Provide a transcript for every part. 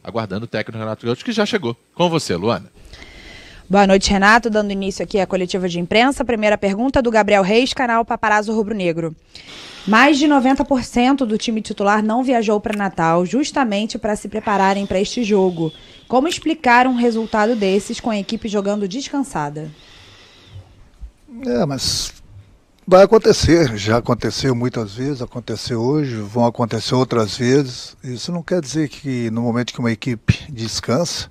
aguardando o técnico Renato Gaúcho, que já chegou. Com você, Luana. Boa noite, Renato. Dando início aqui à coletiva de imprensa. Primeira pergunta do Gabriel Reis, canal Paparazzo Rubro Negro. Mais de 90% do time titular não viajou para Natal, justamente para se prepararem para este jogo. Como explicar um resultado desses com a equipe jogando descansada? Mas vai acontecer. Já aconteceu muitas vezes, aconteceu hoje, vão acontecer outras vezes. Isso não quer dizer que no momento que uma equipe descansa,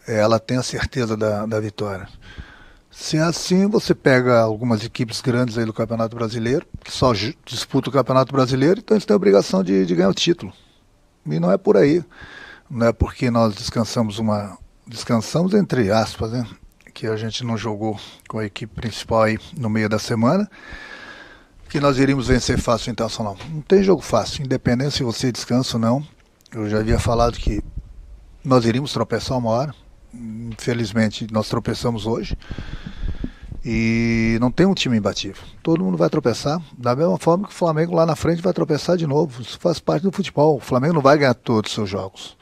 ela tem a certeza da vitória. Se é assim, você pega algumas equipes grandes aí do Campeonato Brasileiro, que só disputam o Campeonato Brasileiro, então eles têm a obrigação de ganhar o título. E não é por aí. Não é porque nós descansamos entre aspas, né? Que a gente não jogou com a equipe principal aí no meio da semana, que nós iríamos vencer fácil o Internacional. Não tem jogo fácil, independente se você descansa ou não. Eu já havia falado que nós iríamos tropeçar uma hora. Infelizmente nós tropeçamos hoje. E não tem um time imbatível. Todo mundo vai tropeçar. Da mesma forma que o Flamengo lá na frente vai tropeçar de novo. Isso faz parte do futebol. O Flamengo não vai ganhar todos os seus jogos.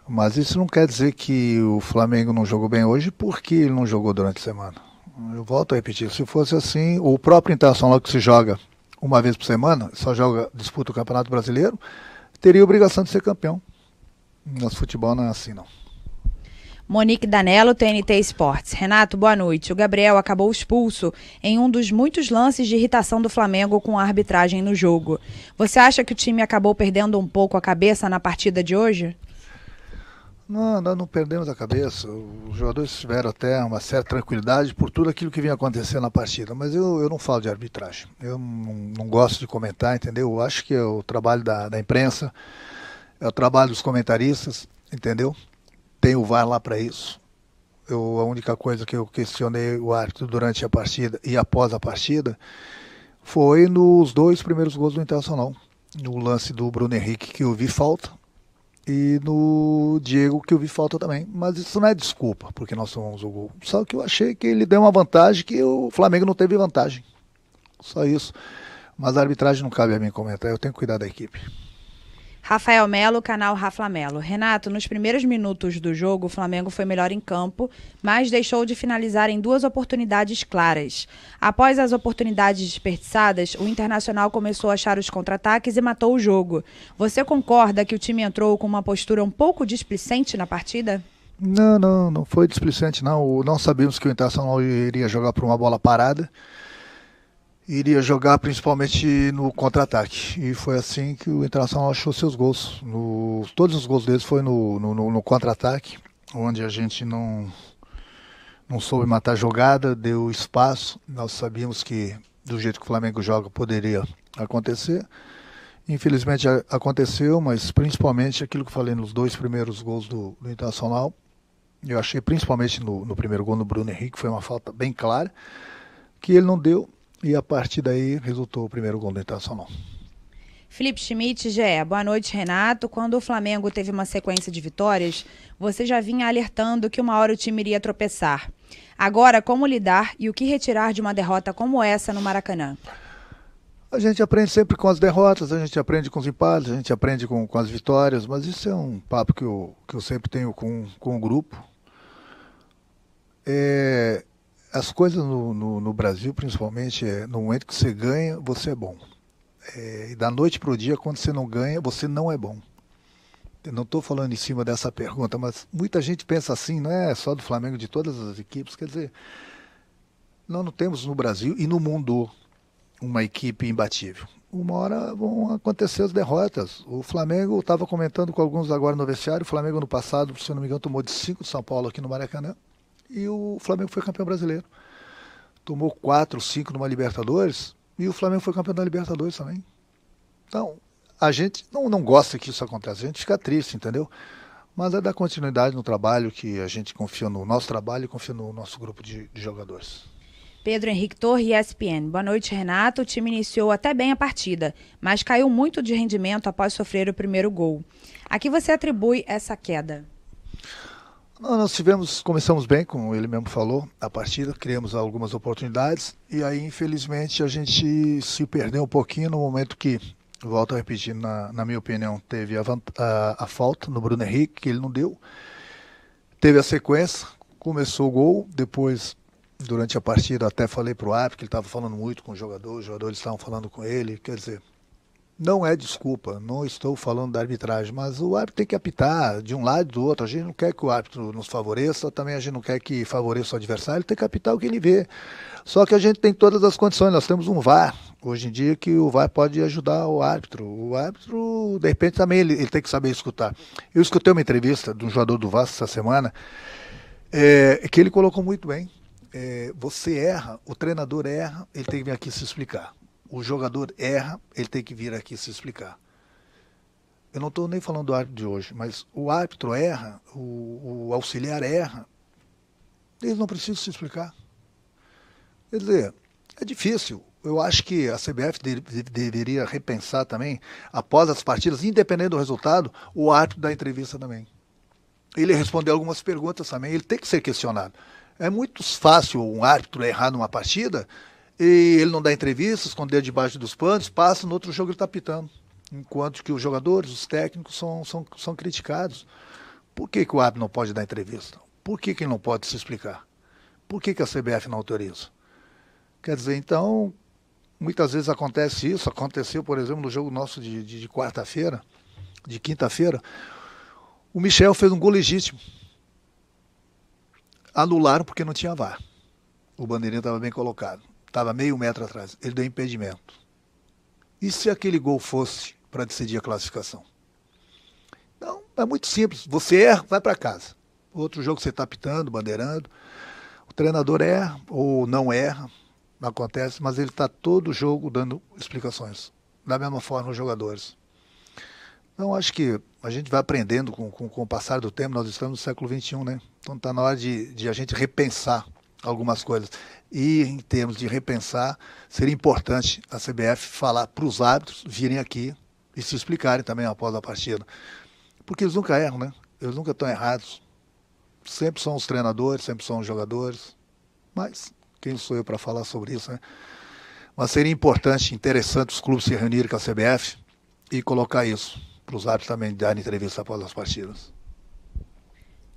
Mas isso não quer dizer que o Flamengo não jogou bem hoje porque ele não jogou durante a semana. Eu volto a repetir. Se fosse assim, o próprio Internacional que se joga uma vez por semana, disputa o Campeonato Brasileiro, teria a obrigação de ser campeão. Nosso futebol não é assim, não. Monique Danello, TNT Esportes. Renato, boa noite. O Gabriel acabou expulso em um dos muitos lances de irritação do Flamengo com a arbitragem no jogo. Você acha que o time acabou perdendo um pouco a cabeça na partida de hoje? Não, nós não perdemos a cabeça. Os jogadores tiveram até uma certa tranquilidade por tudo aquilo que vinha acontecendo na partida. Mas eu não falo de arbitragem. Eu não gosto de comentar, entendeu? Eu acho que é o trabalho da imprensa, é o trabalho dos comentaristas, entendeu? Tem o VAR lá para isso. A única coisa que eu questionei o árbitro durante a partida e após a partida foi nos 2 primeiros gols do Internacional. No lance do Bruno Henrique, que eu vi falta, e no Diego, que eu vi falta também. Mas isso não é desculpa, porque nós tomamos o gol. Só que eu achei que ele deu uma vantagem que o Flamengo não teve vantagem. Só isso. Mas a arbitragem não cabe a mim comentar, eu tenho que cuidar da equipe. Rafael Melo, canal Rafa Melo. Renato, nos primeiros minutos do jogo, o Flamengo foi melhor em campo, mas deixou de finalizar em 2 oportunidades claras. Após as oportunidades desperdiçadas, o Internacional começou a achar os contra-ataques e matou o jogo. Você concorda que o time entrou com uma postura um pouco displicente na partida? Não foi displicente, não. Não sabíamos que o Internacional iria jogar por uma bola parada. Iria jogar principalmente no contra-ataque. E foi assim que o Internacional achou seus gols. Todos os gols deles foi no contra-ataque, onde a gente não soube matar a jogada, deu espaço. Nós sabíamos que do jeito que o Flamengo joga poderia acontecer. Infelizmente aconteceu, mas principalmente aquilo que eu falei nos 2 primeiros gols do Internacional. Eu achei principalmente no primeiro gol no Bruno Henrique, foi uma falta bem clara, que ele não deu. E a partir daí resultou o primeiro gol do Internacional. Felipe Schmidt, GE. Boa noite, Renato. Quando o Flamengo teve uma sequência de vitórias, você já vinha alertando que uma hora o time iria tropeçar. Agora, como lidar e o que retirar de uma derrota como essa no Maracanã? A gente aprende sempre com as derrotas, a gente aprende com os empates, a gente aprende com as vitórias, mas isso é um papo que eu sempre tenho com o grupo. As coisas no Brasil, principalmente, no momento que você ganha, você é bom. E da noite para o dia, quando você não ganha, você não é bom. Eu não estou falando em cima dessa pergunta, mas muita gente pensa assim, não é só do Flamengo, de todas as equipes. Quer dizer, nós não temos no Brasil e no mundo uma equipe imbatível. Uma hora vão acontecer as derrotas. O Flamengo, estava comentando com alguns agora no vestiário, o Flamengo no passado, se eu não me engano, tomou de 5 de São Paulo aqui no Maracanã. E o Flamengo foi campeão brasileiro. Tomou 4, 5 numa Libertadores e o Flamengo foi campeão da Libertadores também. Então, a gente não gosta que isso aconteça, a gente fica triste, entendeu? Mas é dar continuidade no trabalho, que a gente confia no nosso trabalho e confia no nosso grupo de jogadores. Pedro Henrique Torre, ESPN. Boa noite, Renato. O time iniciou até bem a partida, mas caiu muito de rendimento após sofrer o primeiro gol. A que você atribui essa queda? Nós começamos bem, como ele mesmo falou, a partida, criamos algumas oportunidades e aí, infelizmente, a gente se perdeu um pouquinho no momento que volto a repetir, na minha opinião, teve a falta no Bruno Henrique, que ele não deu. Teve a sequência, começou o gol, depois, durante a partida, até falei para o árbitro, que ele estava falando muito com os jogadores estavam falando com ele, quer dizer, não é desculpa, não estou falando da arbitragem, mas o árbitro tem que apitar de um lado e do outro. A gente não quer que o árbitro nos favoreça, também a gente não quer que favoreça o adversário, ele tem que apitar o que ele vê. Só que a gente tem todas as condições, nós temos um VAR, hoje em dia, que o VAR pode ajudar o árbitro. O árbitro, de repente, também ele tem que saber escutar. Eu escutei uma entrevista de um jogador do Vasco essa semana, que ele colocou muito bem. Você erra, o treinador erra, ele tem que vir aqui se explicar. O jogador erra, ele tem que vir aqui se explicar. Eu não estou nem falando do árbitro de hoje, mas o árbitro erra, o auxiliar erra, eles não precisam se explicar. Quer dizer, é difícil. Eu acho que a CBF deveria repensar também, após as partidas, independente do resultado, o árbitro da entrevista também. Ele respondeu algumas perguntas também, ele tem que ser questionado. É muito fácil um árbitro errar numa partida e ele não dá entrevista, esconder debaixo dos panos, passa, no outro jogo ele está pitando. Enquanto que os jogadores, os técnicos são criticados. Por que o árbitro não pode dar entrevista? Por que ele não pode se explicar? Por que a CBF não autoriza? Quer dizer, então, muitas vezes acontece isso. Aconteceu, por exemplo, no jogo nosso de quarta-feira, de quinta-feira, o Michel fez um gol legítimo. Anularam porque não tinha VAR. O bandeirinha estava bem colocado. Estava meio metro atrás. Ele deu impedimento. E se aquele gol fosse para decidir a classificação? Não, é muito simples. Você erra, vai para casa. Outro jogo você está apitando, bandeirando. O treinador erra ou não erra. Não acontece, mas ele está todo jogo dando explicações. Da mesma forma os jogadores. Então acho que a gente vai aprendendo com o passar do tempo. Nós estamos no século XXI, né? Então está na hora de a gente repensar algumas coisas. E em termos de repensar, seria importante a CBF falar para os árbitros virem aqui e se explicarem também após a partida. Porque eles nunca erram, né? Eles nunca estão errados. Sempre são os treinadores, sempre são os jogadores. Mas quem sou eu para falar sobre isso, né? Mas seria importante, interessante os clubes se reunirem com a CBF e colocar isso para os árbitros também darem entrevista após as partidas.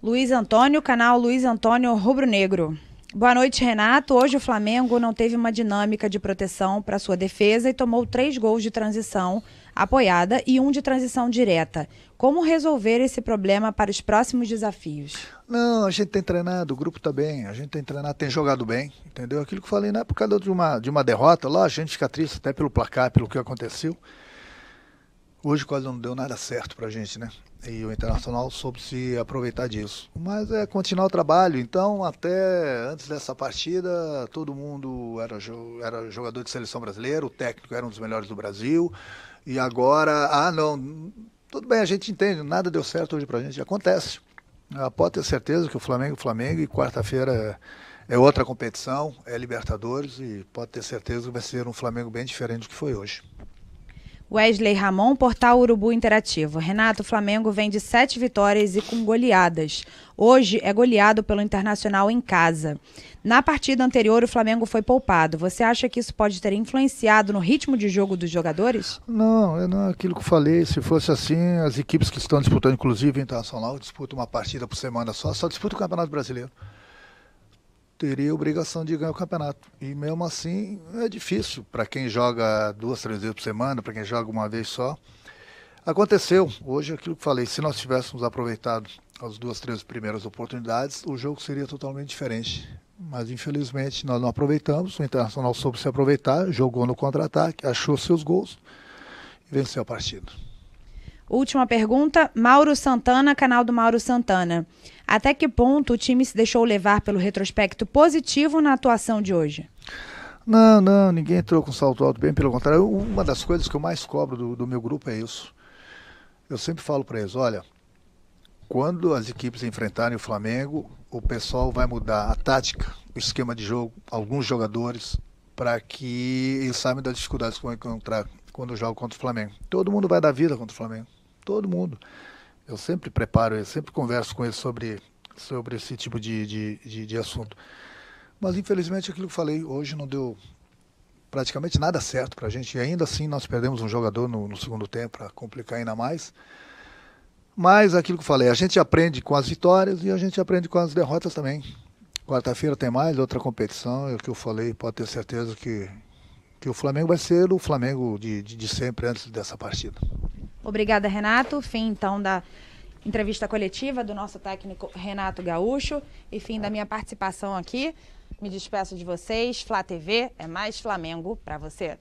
Luiz Antônio, canal Luiz Antônio Rubro Negro. Boa noite, Renato. Hoje o Flamengo não teve uma dinâmica de proteção para sua defesa e tomou 3 gols de transição apoiada e 1 de transição direta. Como resolver esse problema para os próximos desafios? Não, a gente tem treinado, o grupo está bem, a gente tem treinado, tem jogado bem, entendeu? Aquilo que eu falei, não é por causa de uma derrota, lá a gente fica triste até pelo placar, pelo que aconteceu. Hoje quase não deu nada certo pra gente, né? E o Internacional soube se aproveitar disso. Mas é continuar o trabalho. Então, até antes dessa partida, todo mundo era jogador de seleção brasileira, o técnico era um dos melhores do Brasil. E agora, não, tudo bem, a gente entende, nada deu certo hoje pra gente, acontece. Pode ter certeza que o Flamengo, e quarta-feira é outra competição, é Libertadores, e pode ter certeza que vai ser um Flamengo bem diferente do que foi hoje. Wesley Ramon, Portal Urubu Interativo. Renato, o Flamengo vem de 7 vitórias e com goleadas. Hoje é goleado pelo Internacional em casa. Na partida anterior, o Flamengo foi poupado. Você acha que isso pode ter influenciado no ritmo de jogo dos jogadores? Não, é aquilo que eu falei. Se fosse assim, as equipes que estão disputando, inclusive o Internacional, disputam uma partida por semana só disputa o Campeonato Brasileiro. Teria obrigação de ganhar o campeonato. E mesmo assim é difícil para quem joga 2, 3 vezes por semana, para quem joga uma vez só. Aconteceu. Hoje aquilo que falei, se nós tivéssemos aproveitado as 2, 3 primeiras oportunidades, o jogo seria totalmente diferente. Mas infelizmente nós não aproveitamos, o Internacional soube se aproveitar, jogou no contra-ataque, achou seus gols e venceu a partida. Última pergunta, Mauro Santana, canal do Mauro Santana. Até que ponto o time se deixou levar pelo retrospecto positivo na atuação de hoje? Não, ninguém entrou com salto alto, bem pelo contrário. Uma das coisas que eu mais cobro do meu grupo é isso. Eu sempre falo para eles, olha, quando as equipes enfrentarem o Flamengo, o pessoal vai mudar a tática, o esquema de jogo, alguns jogadores, para que eles saibam das dificuldades que vão encontrar quando jogam contra o Flamengo. Todo mundo vai dar vida contra o Flamengo. Todo mundo. Eu sempre preparo, eu sempre converso com eles sobre esse tipo de assunto. Mas infelizmente aquilo que eu falei, hoje não deu praticamente nada certo para a gente. E ainda assim nós perdemos um jogador no segundo tempo para complicar ainda mais. Mas aquilo que eu falei, a gente aprende com as vitórias e a gente aprende com as derrotas também. Quarta-feira tem mais outra competição, é o que eu falei, pode ter certeza que o Flamengo vai ser o Flamengo de sempre antes dessa partida. Obrigada, Renato. Fim, então, da entrevista coletiva do nosso técnico Renato Gaúcho e fim da minha participação aqui. Me despeço de vocês. Flá TV é mais Flamengo para você.